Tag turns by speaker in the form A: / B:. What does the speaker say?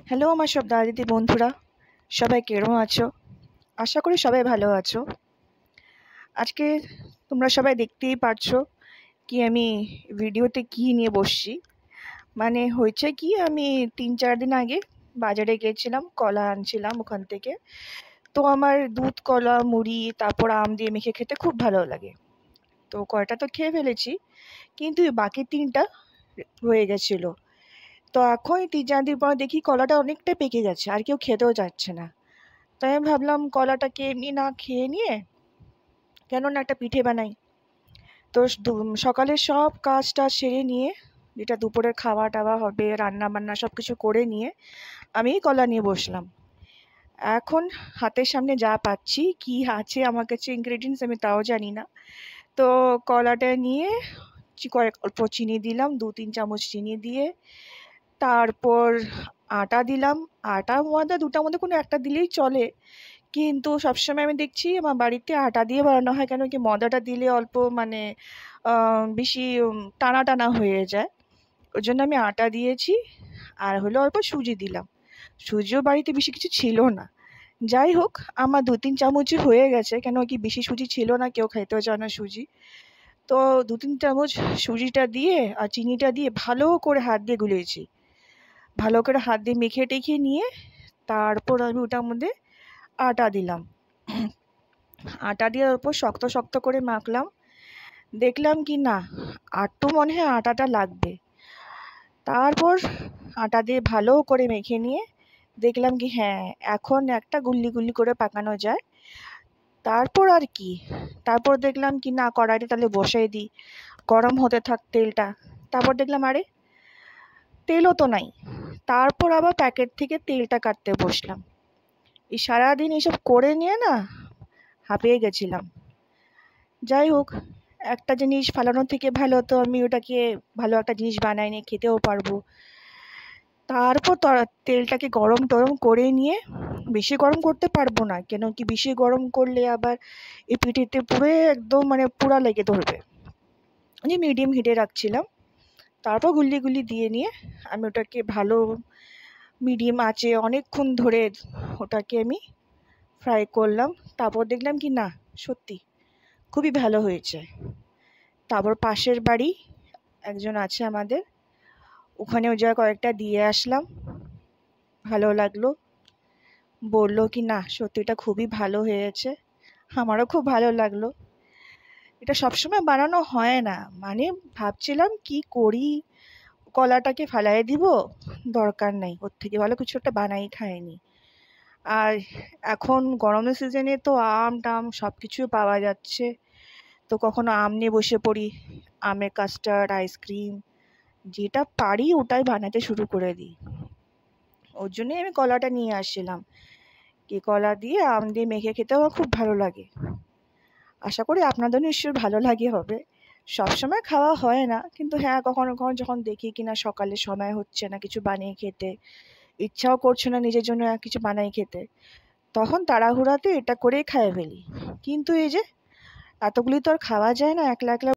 A: Hello আমার সব দাদা দিদি বন্ধুরা, সবাই কেমন আছো? আশা করি সবাই ভালো আছো। আজকে তোমরা সবাই দেখতেই পারছো কি আমি ভিডিওতে কি নিয়ে বসছি। মানে হয়েছে কি, আমি 3-4 দিন আগে বাজারে গিয়েছিলাম, কলা আনছিলাম ওখান থেকে। তো আমার দুধ কলা মুড়ি তারপর আম দিয়ে মেখে খেতে খুব ভালো লাগে। তো কয়টা তো খেয়ে ফেলেছি, কিন্তু বাকি 3টা রয়ে গেছিলো। তো এখন 3-4 দিন পর দেখি কলাটা অনেকটা পেকে গেছে, আর কেউ খেতেও যাচ্ছে না। তাই আমি ভাবলাম কলাটাকে এমনি না খেয়ে নিয়ে কেন না একটা পিঠে বানাই। তো সকালে সব কাজটা সেরে নিয়ে, যেটা দুপুরের খাওয়া টাওয়া হবে, রান্না বান্না সব কিছু করে নিয়ে আমি কলা নিয়ে বসলাম। এখন হাতের সামনে যা পাচ্ছি, কি আছে আমার কাছে ইনগ্রেডিয়েন্টস আমি তাও জানি না। তো কলাটা নিয়ে কয়েক অল্প চিনি দিলাম, 2-3 চামচ চিনি দিয়ে তারপর আটা দিলাম। আটা ময়দা দুটার মধ্যে কোনো একটা দিলেই চলে, কিন্তু সবসময় আমি দেখছি আমার বাড়িতে আটা দিয়ে বানানো হয়, কেন কি ময়দাটা দিলে অল্প মানে বেশি টানা টানা হয়ে যায়। ওই জন্য আমি আটা দিয়েছি। আর হলো অল্প সুজি দিলাম। সুজিও বাড়িতে বেশি কিছু ছিল না। যাই হোক, আমার 2-3 চামচই হয়ে গেছে, কেন কি বেশি সুজি ছিল না, কেউ খাইতেও চায় না সুজি। তো 2-3 চামচ সুজিটা দিয়ে আর চিনিটা দিয়ে ভালো করে হাত দিয়ে গুলিয়েছি। ভালো করে হাত দিয়ে মেখে টেখে নিয়ে তারপর আমি ওটার মধ্যে আটা দিলাম। আটা দিয়ে অল্প শক্ত শক্ত করে মাখলাম। দেখলাম কি না, একটু মনে হয় আটাটা লাগবে। তারপর আটা দিয়ে ভালো করে মেখে নিয়ে দেখলাম কি হ্যাঁ, এখন একটা গুল্লি গুল্লি করে পাকানো যায়। তারপর আর কি, তারপর দেখলাম কি না, কড়াইটা তাহলে বসাই দিই, গরম হতে থাক তেলটা। তারপর দেখলাম আরে তেলও তো নাই। তারপর আবার প্যাকেট থেকে তেলটা কাটতে বসলাম। এই সারাদিন এসব করে নিয়ে না হাঁপিয়ে গেছিলাম। যাই হোক, একটা জিনিস ফেলানোর থেকে ভালো তো আমি ওটাকে ভালো একটা জিনিস বানাই নিয়ে খেতেও পারবো। তারপর তেলটাকে গরম টরম করে নিয়ে, বেশি গরম করতে পারবো না, কেন কি বেশি গরম করলে আবার এই পিঠেতে পুরো একদম মানে পুরা লেগে ধরবে। আমি মিডিয়াম হিটে রাখছিলাম। তারপর গুল্লি গুল্লি দিয়ে নিয়ে আমি ওটাকে ভালো মিডিয়াম আঁচে অনেকক্ষণ ধরে ওটাকে আমি ফ্রাই করলাম। তারপর দেখলাম কি না, সত্যি খুবই ভালো হয়েছে। তারপর পাশের বাড়ি একজন আছে আমাদের, ওখানেও যা কয়েকটা দিয়ে আসলাম, ভালো লাগলো। বললো কি না সত্যি এটা খুবই ভালো হয়েছে। আমারও খুব ভালো লাগলো। এটা সবসময় বানানো হয় না, মানে ভাবছিলাম কি করি, কলাটাকে ফেলাই দিব, দরকার নাই, ওর থেকে ভালো কিছু একটা বানাই খাইনি। আর এখন গরমের সিজনে তো আম টাম সব কিছু পাওয়া যাচ্ছে। তো কখনো আম নিয়ে বসে পড়ি, আমের কাস্টার্ড আইসক্রিম যেটা পারি ওটাই বানাতে শুরু করে দিই। ওর জন্যই আমি কলাটা নিয়ে আসছিলাম, কি কলা দিয়ে আম দিয়ে মেখে খেতেও আমার খুব ভালো লাগে। আশা করি আপনাদের নিশ্চয়ই ভালো লাগে হবে। সবসময় খাওয়া হয় না, কিন্তু হ্যাঁ কখনো কখনো যখন দেখি কিনা সকালে সময় হচ্ছে না কিছু বানিয়ে খেতে, ইচ্ছাও করছে না নিজের জন্য কিছু বানাই খেতে, তখন তাড়াহুড়াতে এটা করেই খাইয়ে ফেলি। কিন্তু এই যে এতগুলি তো আর খাওয়া যায় না একলা একলা।